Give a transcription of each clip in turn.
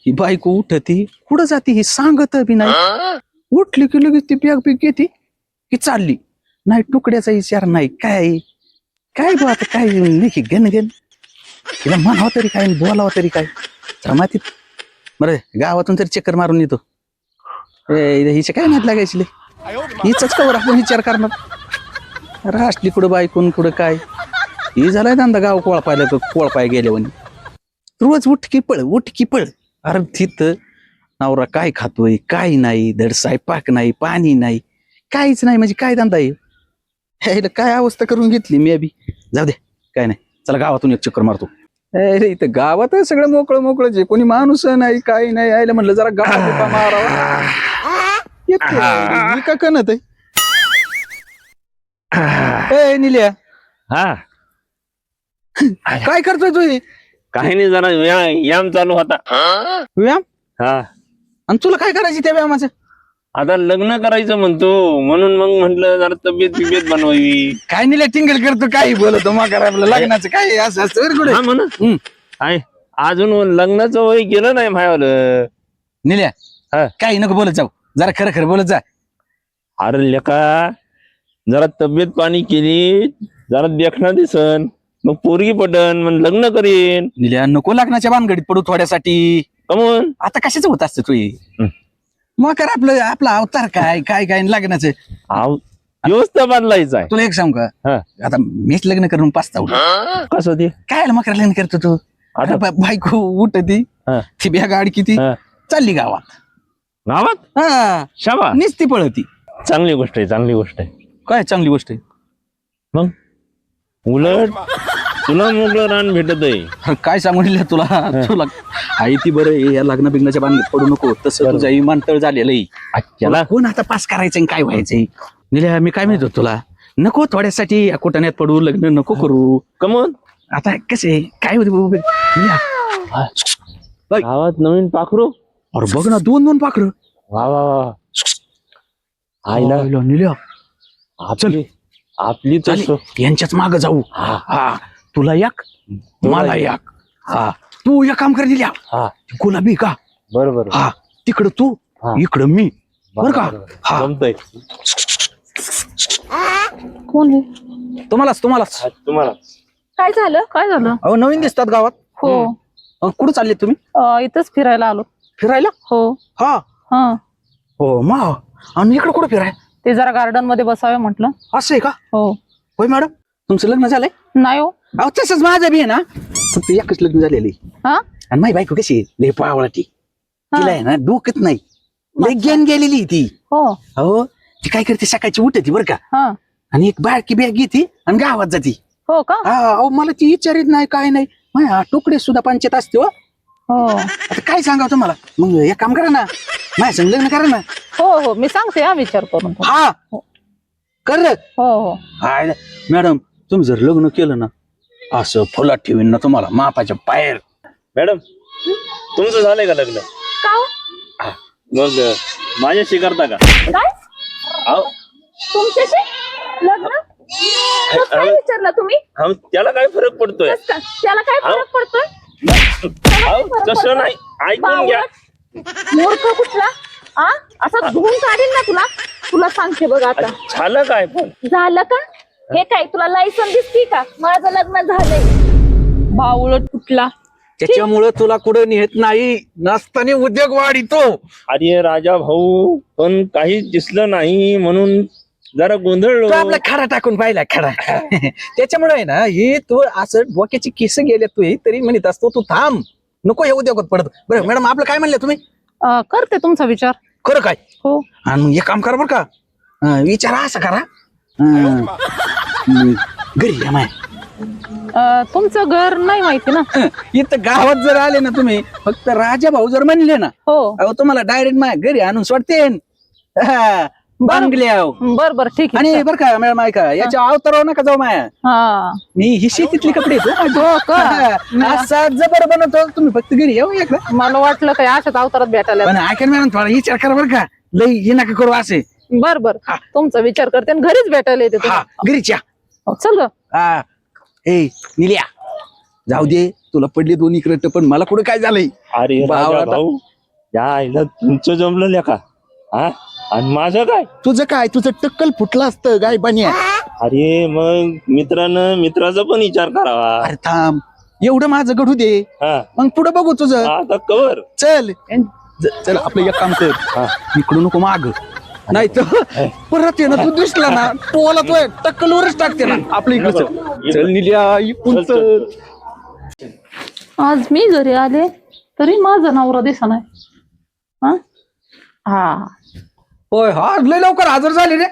ही बायको उठती कुठं जाते ही सांगत बी नाही. उठली की लगेच ती बॅग बिग घेते की चालली. नाही तुकड्याचा विचार नाही काय काय बा आता काय नाही गण गण तिला म्हणावं तरी काय बोलावं तरी काय जमातीत. बरं गावातून तरी चक्कर मारून येतो. हिचे काय नाद लागायची हिच कवर आपण विचार करणार. राष्ट्री कुठं बायकून कुठं काय ही झालाय धंदा गाव कोळपाय गेल्यावर रोज उठकी पळ. अरे तिथं नवरा काय खातोय काय नाही धड स्वयंपाक नाही पाणी नाही काहीच नाही म्हणजे काय धंदा आहे. काय अवस्था करून घेतली मी बी. जाऊ दे काय नाही चला गावातून एक चक्कर मारतो. इथं गावात सगळं मोकळं जे कोणी माणूस नाही काही नाही यायला म्हणलं जरा गावा मारावा का कणत आहे. निल्या हा काय करतोय तू? काही नाही जरा व्यायाम चालू होता. व्यायाम? हा आणि तुला काय करायची त्या व्यायामाचं? आता लग्न करायचं म्हणतो म्हणून मग म्हंटल जरा तब्येत बनवावी. काय निल्या टिंगल करतो काही बोलतो मग आपलं लग्नाचं काय असं असतं हा म्हणून आहे अजून लग्नाचं वय केलं नाही मायावलं. निल्या काही नको बोलत जाऊ जरा खरं बोलत जा. अरे लेका जरा तब्येत पाणी केली जरा देखणं दिसन मग पोरगी पटन मग लग्न करीन. निल्या नको लग्नाच्या भानगडीत पडू थोड्यासाठी. कमून आता कशाच होत असतं तू मग कर आपला अवतार काय लग्नाचं व्यवस्था बांधलायचा आहे. तुला एक सांग का आता मीच लग्न करून पाचता कसं ते काय मग लग्न करतो तू? आता बायको उठती ती बॅग अडकी चालली गावात हा शाबा निसती पळती. चांगली गोष्ट आहे. काय चांगली गोष्ट आहे? मग उलट तुला मोकळं रान भेटत आहे. काय सांगून तुला आई ती बरं या लग्न बिग्नाच्या बांधत पडू नको तसं तुझं विमानतळ झालेलं आहे. कोण आता पास करायचं काय व्हायचंय? निल्या मी काय म्हणतो तुला नको थोड्यासाठी कुटाण्यात पडू लग्न नको करू. कमून आता कसे काय होते गावात नवीन पाखरू. अरे बघ ना दोन पाखरं. वा वा वा आईला निल्या आपली यांच्याच माग जाऊ. हा तुला एक मला एक. हा तू एक काम कर दिल्या गुलाबी का बरोबर हा तिकडं तू इकडं मी बर का. हा जमतंय. कोण आहे? तुम्हालाच काय झालं अहो नवीन दिसतात गावात. हो कुठं चालले तुम्ही? इथंच फिरायला आलो. फिरायला? हो हा हो मग आणि इकडं कुठं फिराय? ते जरा गार्डन मध्ये बसावे म्हटलं. असं आहे का? हो होय मॅडम तुमचं लग्न झालंय? नाही हो. अहो तसंच माझं बी आहे ना फक्त एकच लग्न झालेलं हा आणि माझी बायको कशी आहे लय पावळाटी. तिला आहे ना डोकत नाही लय गेन गेलेली ती. हो ती काय करते सकाळची उठती बरं का आणि एक बारकी बॅग घेते आणि गावात जाते. हो का? अहो मला ती विचारित नाही काय नाही तुकडे सुद्धा पंचायत असते. हो आता काय सांगावं तुम्हाला मग एक काम करा ना माझ्या संग लग्न करा ना. हो मी सांगते विचार करून. हा कर. हो मॅडम तुम्ही जर लग्न केलं ना असं फुलात ठेवीन ना तुम्हाला मापाच्या बाहेर. मॅडम तुमचं झालंय का लग्न? का मग माझ्याशी करता का? काय तुमच्याशी लग्न? काय विचारलं तुम्ही? त्याला काय फरक पडतोय? त्याला काय फरक पडतोय? तसं नाही ऐकून घ्या. मूर्ख कुठला असं धुवून काढीन ना तुला सांगते बघ. आता झालं काय पण झालं का? हे काय तुला लायसन दिसती का? माझं लग्न झालंय. बावळट कुठला. त्याच्यामुळं तुला कुठं नेत नाही नसताना उद्योग वाढीतो. अरे राजा भाऊ पण काहीच दिसलं नाही म्हणून जरा गोंधळलो. आपला खडा टाकून पाहिला खडा. त्याच्यामुळे आहे ना हे तू असं डोक्याची केस गेले तू तरी म्हणत असतो तू थांब नको हे उद्योगात पडत. बरं मॅडम आपलं काय म्हणलं तुम्ही? करते तुमचा विचार. खरं काय? हो आणि एक काम करा बरं का विचारा असं करा घरी या माय. तुमचं घर नाही माहिती ना. इथं गावात जर आले ना तुम्ही फक्त राजा भाऊ जर म्हणले ना हो तुम्हाला डायरेक्ट माझ्या घरी आणून सोडते बांगल्या. बर ठीक आहे. आणि बरं का मॅडम ऐका याच्या अवतारावर नका जाऊ माया. मी ही शेतीतली कपडे असा जबर बनवतो तुम्ही फक्त घरी येऊ एकदा. मला वाटलं काय अशाच अवतारात भेटायला. पण ऐका मॅडम थोडा विचार करा बरं का लई हे नका करू असे. बर तुमचा विचार करते आणि घरीच भेटायला येते. घरीच या. चल ग. ए निल्या जाऊ दे तुला पडली दोन्ही क्रट पण मला कुठं काय झालंय अरे भावा राजा आता- भाऊ या आईला तुमचं जमलं लेका हा आणि माझं काय तुझं काय तुझं टक्कल फुटलं असतं गाय बन्या. अरे मग मित्रानं मित्राचा पण विचार करावा अरे थांब एवढं माझं घडू दे हा मग पुढे बघू तुझं. आता कवर चल चल आपलं एक काम कर हा. इकडून नको माग नाही तर परत ये ना तू दिसला ना टोला तो टक्कलवरच टाकते ना आपलं इकडं चल. चल निल्या इकडून चल. आज मी घरी आले तरी माझा नवरा दिसा नाही. हा होय हा लय लवकर हजर झाली रे.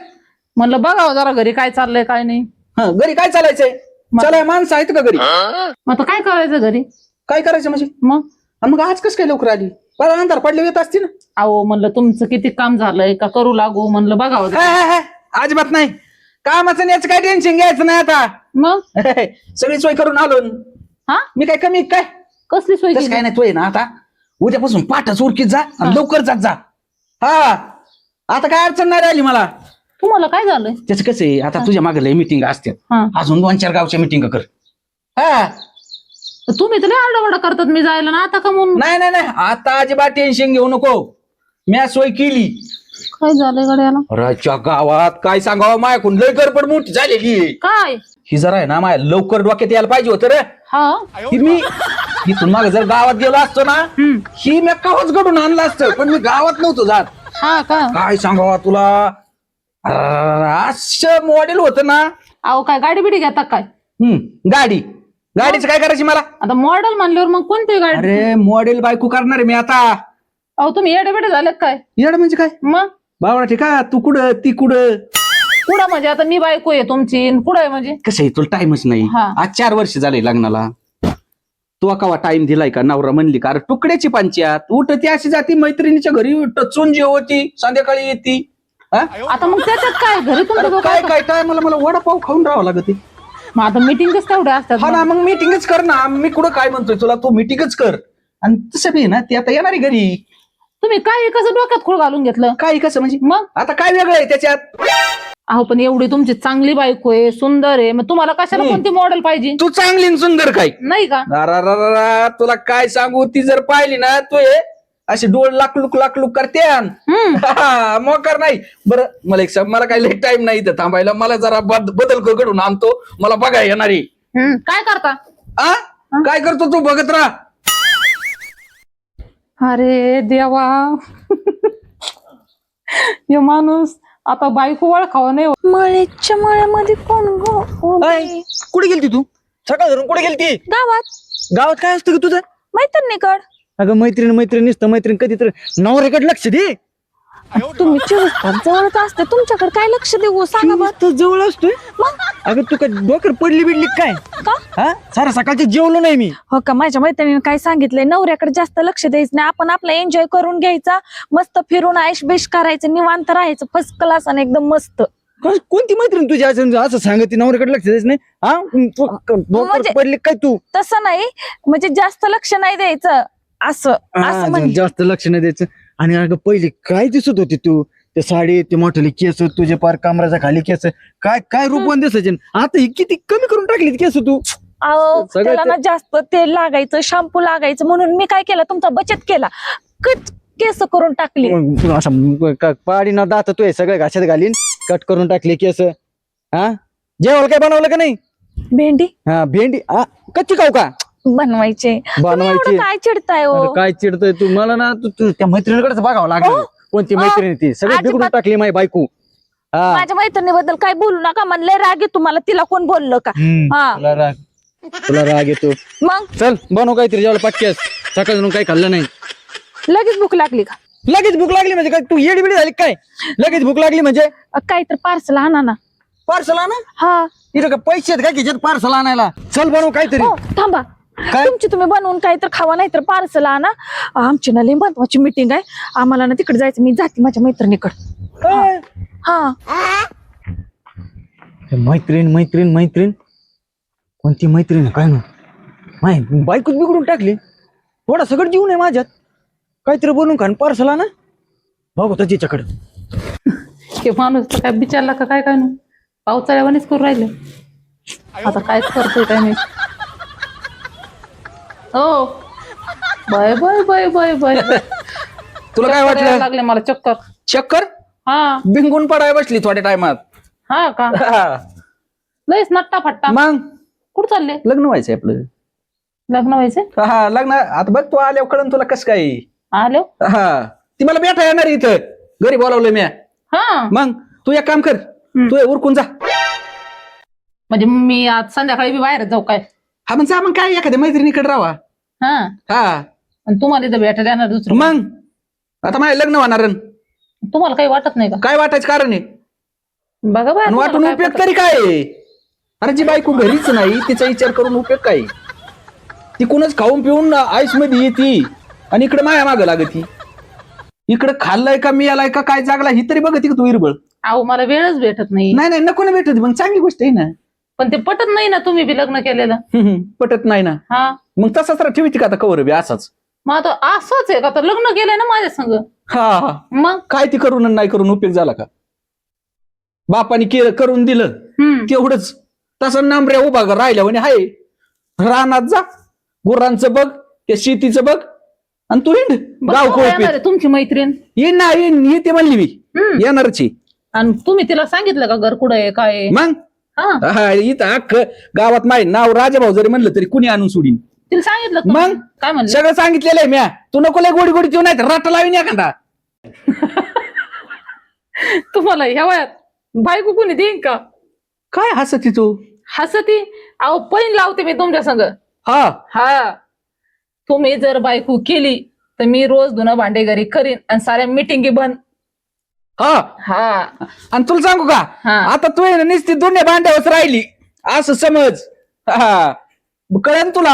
म्हणलं बघावं जरा घरी काय चाललंय काय नाही. हा घरी काय चालायचंय चला माणसं आहेत का घरी मग आता काय करायचं घरी. काय करायचं म्हणजे मग आणि मग आज कस काय लवकर आली बरं अंधार पडले येत असते ना. अहो म्हणलं तुमचं किती काम झालंय का करू लागू म्हणलं बघावं जरा. हाय, हाय, हाय. अजिबात नाही कामाचं आणि याचं काय टेन्शन घ्यायचं नाही आता. मग सगळी सोय करून आलो हा मी काय कमी काय कसली सोय तसं केली? काय नाही तोय ना आता उद्यापासून पाठच उरकीत जा आणि लवकर जात जा. हा आता काय अडचण नाही राहिली मला. तुम्हाला काय झालंय. त्याचं कसं आहे आता तुझ्या मागे लय मिटिंग असतात हा अजून 2-4 गावच्या मिटिंग कर. हा तुम्ही तर लय आरडाओरडा करतात मी जायला ना आता का म्हणून. नाही नाही नाही आता अजिबात टेन्शन घेऊ नको मी सोय केली. काय झालंय गड्याला. राच्या गावात काय सांगावं मायाकून लय गडबड मोठी झालेली आहे. काय ही जरा आहे ना माया लवकर डोक्यात यायला पाहिजे होतं रे. हा ही मी इथून मागे जर गावात गेलो असतो ना ही मी कावच घडून आणलं असतं पण मी गावात नव्हतो जात. हा का. काय सांगावा तुला असं मॉडेल होतं ना. अहो काय गाडी बिडी घेता काय. गाडीचं काय करायची मला. आता मॉडेल म्हणल्यावर मग कोणती गाडी. अरे मॉडेल बायको करणार आहे मी आता. अहो तुम्ही येडे बिडे झाले काय. येड म्हणजे काय मग बावळा ठीक आहे तू कुठं ती कुठं पुढं म्हणजे आता मी बायको आहे तुमची पुढे म्हणजे. कसं आहे तुला टाइमच नाही. हा. आज 4 वर्ष झाले लग्नाला तू कवा टाइम दिलाय का. नवरा म्हणली का अरे तुकड्याची पंचायत उठती अशी जाती मैत्रिणीच्या घरी टचून जेवती संध्याकाळी येते. आता मग त्याच्यात काय घरी तुमचं दोघं काय काय काय मला वडापाव खाऊन राहावं लागत. मग आता मिटिंगच तेवढ्या असतात हा ना मग मीटिंगच कर ना. मी कुठं काय म्हणतोय तुला तू मीटिंगच कर आणि तसं बी ना ती आता येणार आहे घरी. तुम्ही काय कसं डोक्यात खूळ घालून घेतलं. काय कसं म्हणजे मग आता काय वेगळं आहे त्याच्यात. अहो पण एवढी तुमची चांगली बायको आहे सुंदर आहे मग तुम्हाला कशाला कोणती मॉडेल पाहिजे. तू चांगली आणि सुंदर काय नाही का. तुला काय सांगू ती जर पाहिली ना तू अशी डोळ लाकलूक करते मोकार नाही. बरं मला एक सांग मला काही लेट टाइम नाही इथं थांबायला. मला जरा बदल घडून आणतो मला बघा येणारी. काय करता. काय करतो तू बघत राहा. अरे देवा हे माणूस आता बायको ओळखावा नाही. मळेच्या मळ्यामध्ये कोण गो कुठे गेलती तू सकाळ धरून कुठे गेलती. गावात काय असतं का तुझं. मैत्रिणीकड. अगं मैत्रीण नुसतं मैत्रीण कधी तर नवऱ्याकडे लक्ष दे. तुम्ही 24 तास जवळच असते तुमच्याकडे काय लक्ष देऊ सांगा बरं. जवळ असतोय अगं तू काय डोकर पडली बिडली काय. का सारा सकाळचे जेवलो नाही मी. हो का माझ्या मैत्रिणीने काय सांगितलंय नवऱ्याकडे जास्त लक्ष द्यायचं नाही आपण आपला एन्जॉय करून घ्यायचा मस्त फिरून आयश बेश करायचं निवांत राहायचं फर्स्ट क्लास आणि एकदम मस्त. कोणती मैत्रीण तुझी असं सांगते नवऱ्याकडे लक्ष द्यायचं नाही. म्हणजे- पडली काय तू. तसं नाही म्हणजे जास्त लक्ष नाही द्यायचं असं असं म्हणजे. जास्त लक्ष नाही द्यायचं. आणि अगं पहिले काय दिसत होती तू ते साडी ते मोठे केस तुझे पार कमराच्या खाली केस काय काय रूपवान दिसायचे. आता ही किती कमी करून टाकली केस तू. अहो सगळं त्याला ना जास्त तेल लागायचं शॅम्पू लागायचं म्हणून मी काय केलं तुमचा बचत केला कट केस करून टाकली. मग असं पाडी न दात तू सगळे घाशात घालीन कट करून टाकले केस. जेवायला काय बनवलं का नाही. भेंडी भेंडी कच्ची खाऊ का बनवायचे. तुम्ही एवढं काय चिडताय हो. काय चिडतोय तू मला ना तू त्या मैत्रिणीकडेच बघावं लागलं. कोणती मैत्रिणी ती सगळी बिघडून टाकली माझी बायको. माझ्या मैत्रिणीबद्दल काय बोलू नका म्हणलंय राग आहे तुम्हाला तिला कोण बोललं का. तुला राग येतो. मग चल बनव काहीतरी जेवायला पटक्यास सकाळ काही खाल्लं नाही. लगेच भूक लागली का. लगेच भूक लागली म्हणजे काय तू येडी बिडी झाली काय. लगेच भूक लागली म्हणजे काय तर पार्सल आणा ना. पार्सल आणा. हा तिथं काय पैसे आहेत का खिशात पार्सल आणायला. चल बनव काहीतरी. हो थांबा तुमची तुम्ही बनवून काय तर खावा नाही तर पार्सल आणा. आमची ना लई महत्वाची मीटिंग आहे आम्हाला ना तिकडे जायचं मी जाते माझ्या मैत्रिणीकडे. हा मैत्रीण कोणती मैत्रीण काय ना माय बायकोच बिघडून टाकली. थोडा सगळं जीवन आहे माझ्यात काहीतरी बनवून खान पार्सल आणा बघू त्याच्याकडे. हे माणूस तर काय बिचारला का काय काय नाही पावसाळ्यावानीच करून राहिले. आता काय करतोय काय नाही. हो bye bye bye bye bye तुला काय यायला वाटलं लागले मला चक्कर. चक्कर हा बिंगून पडाय बसली थोड्या टायमात हा का लयच नट्टा फट्टा. मग कुठं चालले? लग्न व्हायचंय आपलं. लग्न व्हायचे हा लग्न आता बघ तू आल्यावर कळण तुला कसं काय. आलो. हा ती मला भेटा येणार इथं घरी बोलावलं मी. हा मग तू एक काम कर तू उरकून जा. म्हणजे मी आज संध्याकाळी बी बाहेर जाऊ काय? हा मग जा मग काय एखाद्या मैत्रिणीकडे राहा. हा हा आणि तुम्हाला इथं भेटायला येणार दुसरं? मग आता माझं लग्न होणार तुम्हाला काही वाटत नाही का? काय वाटायचं कारण आहे बघा बाय आणि वाटून उपयोग तरी काय आहे? अरे जी बायको घरीच नाही तिचा विचार करून उपयोग काय? ती कुणच खाऊन पिऊन आईस मध्ये येते आणि इकडे माया माग लागती. इकडे खाल्लंय का मी आलाय का काय जागला ही तरी बघती का तू इरबळ. अहो मला वेळच भेटत नाही. नाही नाही नको ना भेटत मग चांगली गोष्ट आहे ना. पण ते पटत नाही ना तुम्ही बी लग्न केलेलं. पटत नाही ना हा मग तसाच ठेवते का आता कवर बी असाच. मग आता असंच आहे का? तर लग्न केलंय ना माझ्या संग. हा हा मग काय ती करून आणि नाही करून उपयोग झाला का? बापाने करून दिलं तेवढंच तसं नांबऱ्या उभा राहिल्या म्हणे हाय रानात जा गुरांचं बघ त्या शेतीचं बघ आणि तू हिंड गाव बघ, येणार आहे तुमची मैत्रीण. येईन ना येईन येते म्हणली मी येणारची. आणि तुम्ही तिला सांगितलं का घर कुठं आहे काय आहे? मग हा हा इथं अख्ख गावात माहित नाव राजाभाऊ जरी म्हणलं तरी कुणी आणून सोडीन. तिला सांगितलं का? मग काय म्हणलं? सगळं सांगितलेलं आहे म्या. तू नको लय गोडी गोडी देऊ नाही रट लावीन एखादा. तुम्हाला ह्या वयात बायको कोणी देईन का? काय हसती तू? हसती? अहो पैन लावते मी तुमच्या संग. हा हा तुम्ही जर बायको केली तर मी रोज धुणं भांडे घरी करीन आणि साऱ्या मिटिंगी बंद. हा हा आणि तुला सांगू का हा. आता तू आहे ना नुसती दोन्ही भांड्यावरच राहिली असं समज. हा कळेल तुला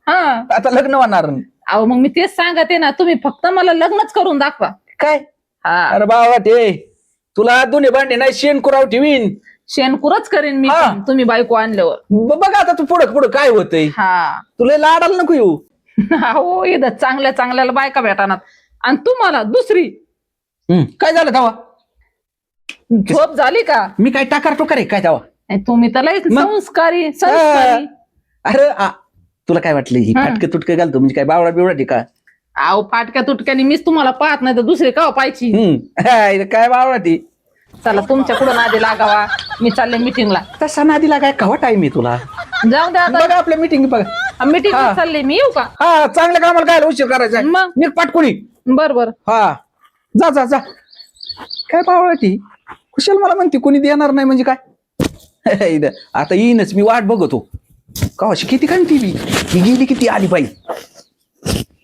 हा आता लग्न होणार. अहो मग मी तेच सांगते ना, तुम्ही फक्त मला लग्नच करून दाखवा. काय हा अरे बाबा ते तुला दोन्ही भांडे नाही शेण कुराव ठेवीन. शेणकुरच करीन मी हा. पण, तुम्ही बायको आणल्यावर. बघा आता तू पुढं पुढं काय होतंय. हा तुला लाडाला नको येऊ. हो इथं चांगल्या चांगल्याला बायका भेटानात आणि तुम्हाला दुसरी. काय झालं तेव्हा? झोप झाली का? मी काय टाकार टोकार आहे काय तेव्हा? नाही, तुम्ही तर लयच मग? संस्कारी संस्कारी. अरे तुला काय वाटलं ही हा. फाटके तुटके घालतो म्हणजे काय बावळा बिवळा का? अहो फाटक्या तुटक्याने मीच तुम्हाला पाहत नाही तर दुसरी का पाहिजे? काय बावळा ती? चला तुमच्या पुढे नादी लागावा, मी चालले मिटिंगला. तसा नादीला काय कवा टाइम आहे तुला? जाऊ द्या आता, बघा आपल्या मीटिंग बघा. मिटिंग हा. चालले मी. येऊ का? हा चांगल्या कामाला काय उशीर करायचा मग? नीट पाटकुनी. बर बर. हा जा जा जा. काय बावळा ती कुशल मला म्हणते कोणी देणार नाही म्हणजे काय? इथं आता येईनच मी वाट बघतो. कावाशी किती कंटी ही गेली किती आली बाई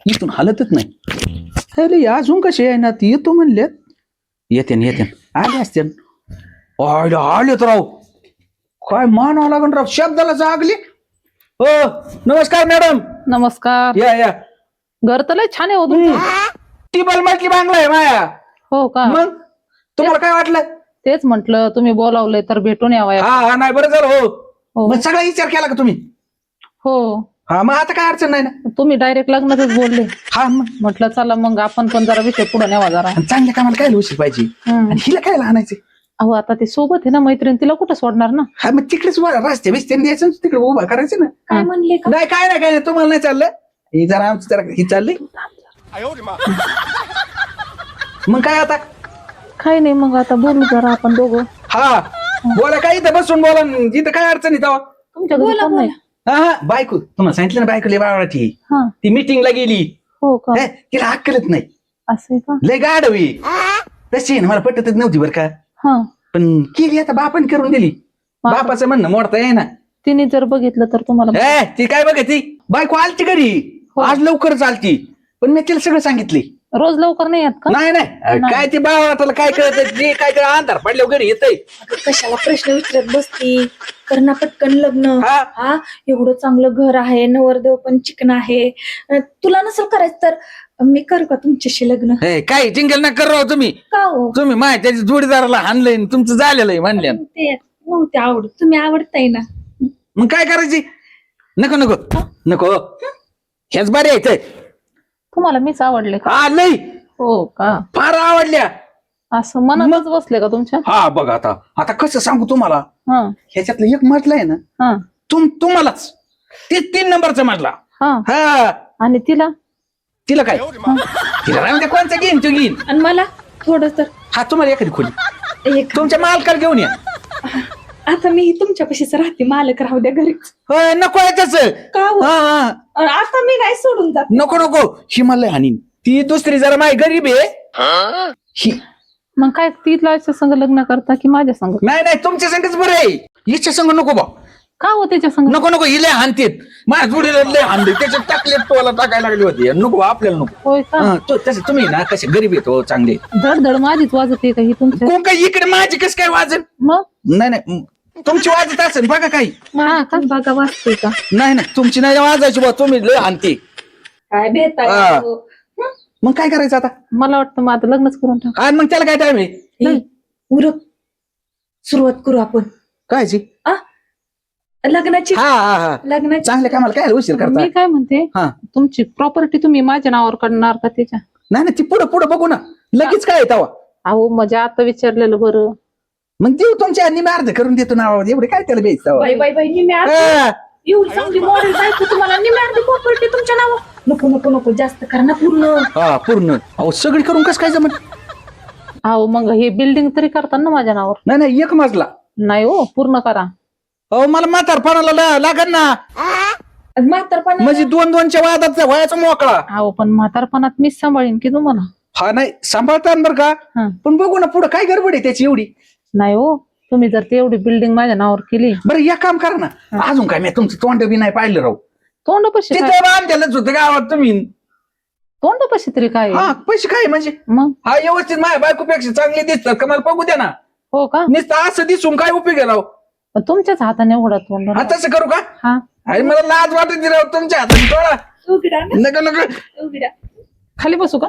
इथून हलतच नाही. अरे अजून कशी आहे ना ती येतो म्हणल्यात. येते आले असते आलेत राव. काय मानावं लागण राव शब्दाला जागली. हो नमस्कार मॅडम. नमस्कार. या घर तर लय छान आहे हो तुमचं. टिबल म्हटली बांगला आहे माया. हो का? मग तुम्हाला काय वाटलं? तेच म्हंटल तुम्ही बोलावलंय तर भेटून यावं. हा नाही बरं झालं. हो हो. मग सगळा विचार केला का तुम्ही? हो हा मग आता काय अडचण नाही ना. तुम्ही डायरेक्ट लग्नातच बोलले. हा मग म्हटलं चला मग आपण पण जरा विषय पुढे न्यावा जरा. आणि चांगल्या कामाला काय उशीर पाहिजे आणि हिला काय आणायचं? अहो आता ते सोबत आहे ना मैत्रीण, तिला कुठं सोडणार ना. हा मग तिकडेच रस्ते बिस्त्याने द्यायचं तिकडे उभा करायचं ना. काय म्हणले का? नाही काय नाही तुम्हाला नाही चाललं. हे जरा आमचं जरा ही चाललंय. मग काय आता? काही नाही मग आता बोलू जरा आपण दोघं. हा बोला काय इथं बसून बोला इथं काय अडचण आहे तेव्हा? तुमच्या घरी कोण नाही? हा बायको तुम्हाला सांगितलं ना बायको लय बावळाची. हा ती मीटिंगला गेली. हो का? तिला अक्कलच नाही. असं आहे का? लय गाडवी तशी आहे ना मला पटतच नव्हती बरं का. हा पण केली आता बापाने करून दिली. बापाचं म्हणणं मोडता आहे ना. तिने जर बघितलं तर तुम्हाला. ती काय बघ ती बायको आलती घरी आज लवकर चालती पण मी तिला सगळं सांगितले. रोज लवकर नाही येत का? नाही काय ती बाबा काय कळत जे काय अंधार पडल्यावर घरी येतय. कशाला प्रश्न विचारत बसती? करणा पटकन लग्न. हा. हा एवढं चांगलं घर आहे, नवरदेव पण चिकन आहे. तुला नसेल करायचं तर मी करू का तुमच्याशी लग्न? काय टिंगल ना कर राव तुम्ही. का हो? तुम्ही माय त्याच्या जोडीदाराला हाणलंय तुमचं झालेलं आहे म्हणल्या. ते नव्हते आवडत, तुम्ही आवडताय ना. मग काय करायची? नको नको नको हेच बरे आहेत. तुम्हाला मीच आवडले का? हा लय हो का? फार आवडल्या. असं मनातच बसले का तुमच्या? हा बघ आता आता कसं सांगू तुम्हाला. हा ह्याच्यातलं एक म्हटलं आहे ना हा तुम्हालाच ते 3 नंबरचा म्हटला. हा हा आणि तिला तिला काय तिला राहून द्या, कोणचा घेईन तो घेईन. आणि मला थोडं तर हा तुम्हाला एखादी खोली एक तुमच्या मालकाला घेऊन या. आता मी तुमच्यापाशीच राहते, मालक राहू द्या घरी. होय नको आहे तसं. का हो? हा आता मी नाही सोडून जात. नको नको हिमालय हानी ती दुसरी जरा माय गरीब आहे ही. मग काय तिला संग लग्न करता की माझ्या संग? नाही नाही तुमच्या संगच बरं आहे, हिच्या संग नको बा. का हो त्याच्या संग? नको नको हिले हानतेत माझ्या जोडीला लय हानले, त्याच्यात टाकले टोला टाकायला लागली होती. नको बा, आपल्याला नको. होय का? तसं तुम्ही ना कसे गरीब येतो चांगले. धड माझीच वाजते का ही तुमच्या? कोण काय इकडे माझी कस काय वाजन? मग नाही नाही तुमची वाजत असेल बघा काही. हा का? बघा वाजते का? नाही नाही तुमची नाही वाजायची बा, तुम्ही लय हानते. काय भेटताय हा. मग काय करायचं आता? मला वाटतं मग आता लग्नच करून टाक. आणि मग त्याला काय टाइम आहे? उरक, सुरुवात करू आपण कायची? लग्नाची. हा हा हा लग्नाची चांगल्या कामाला काय उशीर करता? मी काय म्हणते, हा तुमची प्रॉपर्टी तुम्ही माझ्या नावावर करणार का त्याच्या? नाही नाही ती पुढं पुढं बघू ना, लगेच काय तवा. अहो म्हणजे आता विचारलेलं बरं. मग देऊ तुमच्या निम्मे अर्ध करून देतो ना, एवढे काय त्याला द्यायचं? बाई बाई बाई निम्या एवढी चांगली मॉडेल बायको तुम्हाला निम्या प्रॉपर्टी तुमच्या नाव. नको नको नको जास्त करा ना पूर्ण. हा पूर्ण. अहो सगळी करून कसं काय जमत? अहो मग हे बिल्डिंग तरी करता ना माझ्या नावावर? नाही नाही एक मजला. नाही हो, पूर्ण करा. अहो मला म्हातारपणाला लागन ना, म्हातारपणा म्हणजे दोन दोनच्या वादात व्हायचा मोकळा. अहो पण म्हातारपणात मीच सांभाळीन की तुम्हाला. हा नाही सांभाळता बरं का, हा. पण बघू ना पुढं काय गडबड आहे त्याची एवढी. नाही हो, तुम्ही जर तेवढी बिल्डिंग माझ्या नावावर केली. बरं एक काम करा ना, अजून काय मी तुमचं तोंड बी नाही पाहिलं राहू. तोंड पैसे तिथे बांधलेलंच होतं गावात तुम्ही. तोंड पैसे तरी काय आहे? हा पैसे काय म्हणजे? मग हा व्यवस्थित माझ्या बायकोपेक्षा चांगले दिसतात का मला बघू द्या ना. हो का? नुसतं असं दिसून काय उपयोग आहे राव? पण तुमच्याच हाताने उघडा तोंड. हा तसं करू का? हा अरे मला लाज वाटत राव तुमच्या हातात टोळा. उघडा ना, नका नका. उघडा. खाली बसू का?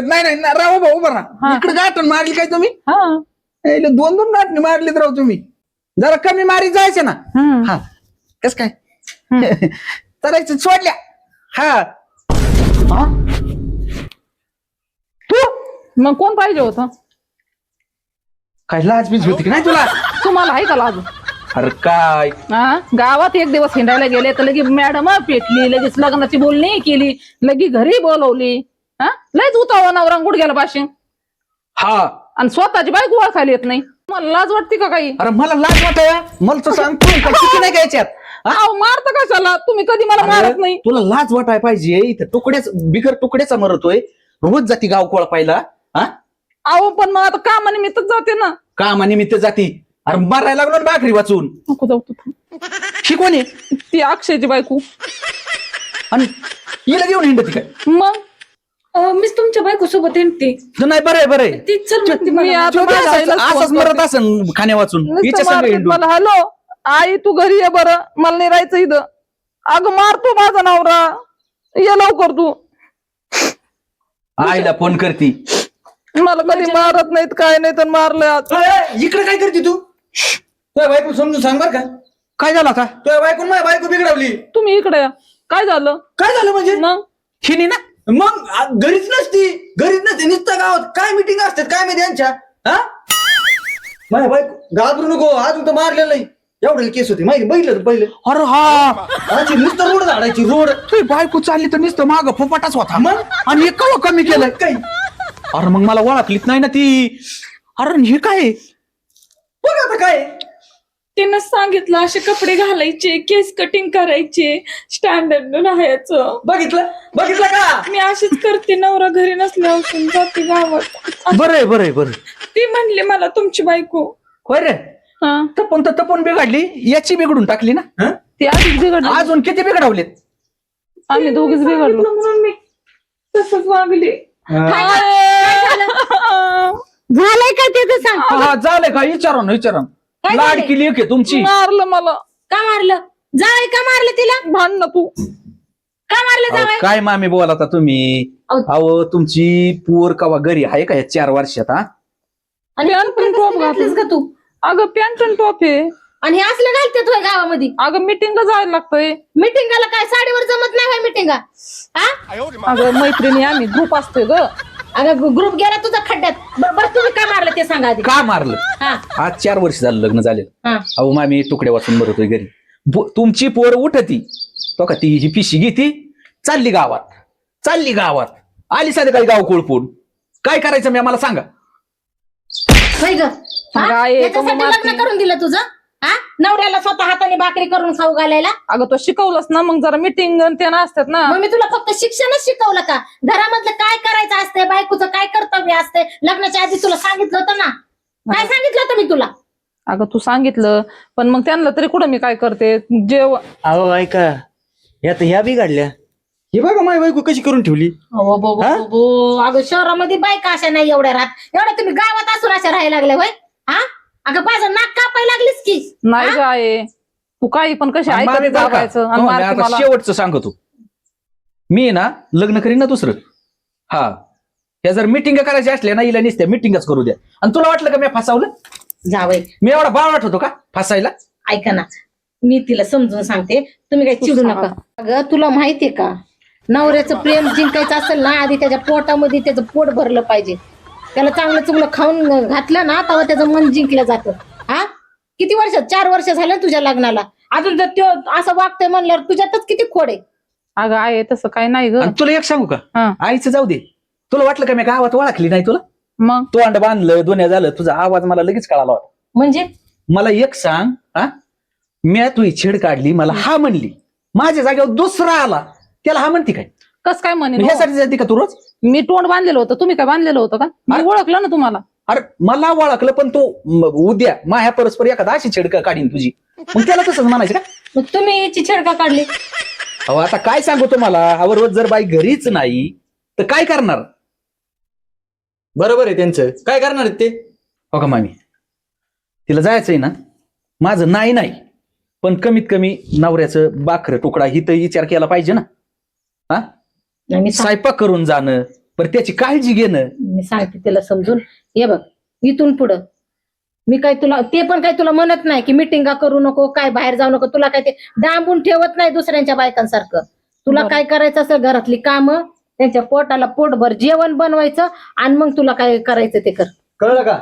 नाही नाही राव भाऊ बरा हा. इकडे गाठून मारली काय तुम्ही? हा. दोन दोन गाठणी मारलीत राव तुम्ही. जरा कमी मारी जायचे ना. हम्म. हा कस काय करायचं सोडल्या. हा हा? तू मग कोण पाहिजे होतं? काय लाज बीज होती की नाही तुला? तुम्हाला आहे का लाज? अरे काय हा, गावात एक दिवस हिंडायला गेले तर लगे मॅडम पेटली, लगेच लग्नाची बोलणी केली, लगी घरी बोलवली. हा, लयच उतावा नवरा गुडघ्याला पाशी, हा आणि स्वतःची बायको ओळखायला येत नाही. मला लाज वाटते का काही? अरे मला लाज वाटाय मला तर सांग तू काय किती नाही घ्यायच्यात. अहो मारता कशाला तुम्ही? कधी मला मारत नाही. तुला लाज वाटाय पाहिजे. इथं तुकड्याच बिगर तुकड्याचा मरतोय, रोज जाती गाव कोळपायला. हा अहो पण मग आता कामानिमित्तच जाते ना. कामानिमित्त जाती. अरे मारायला लागलो ना भाकरी वाचून. नको जाऊ तू. शिकवणे ती अक्षयची बायको. आणि हिला घेऊन हिंडती काय? मग मीच तुमच्या बायको सोबत येते. नाही बरं आहे बरं आहे. ती चल म्हणते मी मला. आता माझ्या आईलाच फोन असंच मरत असन खाण्या वाचून. हिच्या संग हिंडून. मला हॅलो आई तू घरी ये बरं, मला नाही राहायचं इथं. अगं मारतो माझा नवरा, ये लवकर तू. आईला फोन करती. मला कधी मारत नाहीत काय नाही तर मारलंय आज. इकडे काय करते तू? तुझ्या बायको समजून सांग बर का. काय झालं आता? तुझ्या बायको माझ्या बायको बिघडवली. तुम्ही इकडे या. काय झालं? काय झालं म्हणजे? मग हिनी ना मग घरीच नसती नुसतं गावात काय मिटिंग असतात काय माहिती यांच्या. हा माझ्या बायको घाबरू नको, अजून तर मारलेलं नाही. एवढं केस होती माहिती बघितलं पहिले. अरे हा नुसतं रोड झाडायची रोड. तुझी बायको चालली तर नुसतं माग फोपाटाच होता. मग आणि हे कवा कमी केलं काही? अरे मग मला ओळखलीच नाही ना ती. अरे हे काय बघ आता काय तिनं सांगितलं असे कपडे घालायचे, केस कटिंग करायचे, स्टँडर्ड राहायचं. बघितलं का? मी अशीच करते, नवरा घरी नसल्यापासून जाते गावात. बरं बरं बरं. ती म्हणली मला तुमची बायको. होय रे. हा, तपन बिघडली, याची बिघडून टाकली ना. ती आधीच बिघडली. अजून किती बिघडवलेत? आम्ही दोघीच बिघडलो. म्हणून मी तसंच वागले. झालंय का ते सांग. हा झालंय का? विचारा काय लाडकी लेक आहे तुमची. मारलं मला. का मारलं? जाय का मारलं तिला? भांडण तू. का मारलं अहो, जावय? काय मामी बोलाता तुम्ही? अहो तुमची पोर कवा घरी आहे का या 4 वर्षात? हा आणि पॅन्ट पण टॉप घातलीस का तू? अगं पॅन्ट आणि टॉप आहे. आणि हे असलं घालते तुझ्या गावामध्ये? अगं मिटिंगला जायला लागतंय. मिटिंगाला काय साडीवर जमत नाही मिटिंगा? हा अगं मैत्रिणी आम्ही ग्रुप असतोय ग. अगं ग्रुप गेला तुझा खड्ड्यात. बरं तुम्ही का मारलं ते सांगा आधी. का मारलं? हा आज 4 वर्ष झालं लग्न झालेलं. हा अहो मामी तुकडे वाचून मरतोय घरी. तुमची पोर उठती तो का ती ही पिशी घेती चालली गावात आली संध्याकाळी गाव कोळपून काय करायचं मी मला सांगा. होय ग हा? अगं आई, याच्यासाठी कमी लग्न मारती. करून दिलं तुझं हा नवऱ्याला स्वतः हाताने भाकरी करून खाऊ घालायला. अगं तो शिकवलंस ना मग जरा मिटिंग ते असतात ना. मग मी तुला फक्त शिक्षणच शिकवलं का घरामधलं काय करायचं असतंय बायकोचं काय कर्तव्य असतंय लग्नाच्या आधी तुला सांगितलं होतं ना. काय सांगितलं होतं मी तुला. अगं तू सांगितलं पण मग त्यांना तरी कुठं मी काय करते जेव. अहो ऐका ह्या बिघडल्या हे बघा माय बायको कशी करून ठेवली. अगं शहरामध्ये बायका अशा नाही एवढ्या राहत एवढ्या तुम्ही गावात असून अशा राहायला लागल्या होय हा. अगं माझं नाक कापायला लागलीस की. नाही ग आहे तू काही पण कशी आणि मामी ऐकत बरं का? जावायचं आणि हो, मी मारती आता मला. शेवटचं सांगतो मी ना लग्न करीन ना दुसरं. हा त्या जर मिटिंग करायच्या असल्या ना हिला नसत्या मिटिंगच करू द्या. आणि तुला वाटलं का मी फसावलं जावय मी एवढा बावळट होतो का फसायला. ऐका ना मी तिला समजून सांगते तुम्ही काही चिडू नका. अगं तुला माहितीये का नवऱ्याचं प्रेम जिंकायचं असेल ना आधी त्याच्या पोटामध्ये त्याचं पोट भरलं पाहिजे. त्याला चांगलं चुंगलं खाऊन घातलं ना तेव्हा त्याचं मन जिंकलं जातं. हा किती वर्ष 4 वर्ष झालं ना तुझ्या लग्नाला अजून जर त्यो असं वागतंय म्हणल्यावर तुझ्यातच किती खोड आहे. अगं आहे तसं काही नाही ग. आणि तुला एक सांगू का हा. आईचं जाऊ दे तुला वाटलं का मी गावात ओळखली नाही तुला. मग तोंड बांधलं दोन्या झालं तुझा आवाज मला लगेच कळाला होता. म्हणजे मला एक सांग हा मी तुझी छेड काढली मला हा म्हणली माझ्या जागेवर दुसरा आला त्याला हा म्हणती काय. कस काय म्हणेन हो? ह्यासाठी जाते का तू रोज. मी तोंड बांधलेलं होतं तुम्ही काय बांधलेलं होतं का मी अरे. ओळखलं ना तुम्हाला. अरे मला ओळखलं पण तू उद्या माझ्या परस्पर एखादा अशी छेड काढीन तुझी मग त्याला तसंच म्हणायचं का. मग तुम्ही याची छेड का काढली. अहो आता काय सांगू तुम्हाला रोज जर बाई घरीच नाही तर काय करणार. बरोबर आहे त्यांचं काय करणार आहेत ते. हो का मामी तिला जायचंय ना माझं नाही पण कमीत कमी नवऱ्याचं बाखरं तुकडा ही तर विचार केला पाहिजे ना. हा मी स्वयंपाक करून जाणं पण त्याची काळजी घेणं. मी सांगते तिला समजून हे बघ इथून पुढं मी काय तुला ते पण काय तुला म्हणत नाही की मिटिंगा करू नको काय बाहेर जाऊ नको तुला काय ते डांबून ठेवत नाही दुसऱ्यांच्या बायकांसारखं. तुला बरं. काय करायचं असेल घरातली कामं त्यांच्या पोटाला पोटभर जेवण बनवायचं आणि मग तुला काय करायचं ते कर. कळलं का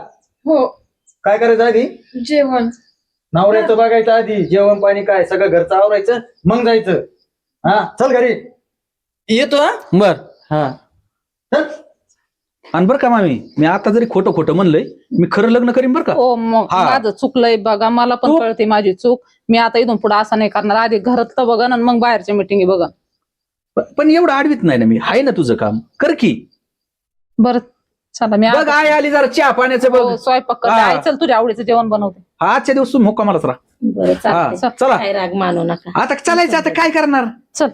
हो काय करायचं आधी जेवण नवऱ्याचं बघायचं आधी जेवण पाणी काय सगळं घरचं आवरायचं मग जायचं. हा चल घरी येतो हा. बर हा चल. आणि बरं का मामी मी आता जरी खोटं म्हणलंय मी खरं लग्न करीन बरं का. हो मग हा. माझं चुकलंय बघा मला पण तू- कळते माझी चूक. मी आता इथून पुढे असं नाही करणार आधी घरातलं बघन आणि मग बाहेरच्या मिटिंग बघन. पण एवढं आडवीत नाही ना मी आहे ना तुझं काम कर की. बरं चला मी बघ आता- आई आली जरा चहा पाण्याचं बघ. हो, स्वयंपाक करते. हा. आई, चल तुझ्या आवडीचं जेवण बनवते. आजच्या दिवस तू मोका मलाच राहा. बरं चालतंय चला काय राग मानू नका. आता चालायचं आता काय करणार. चल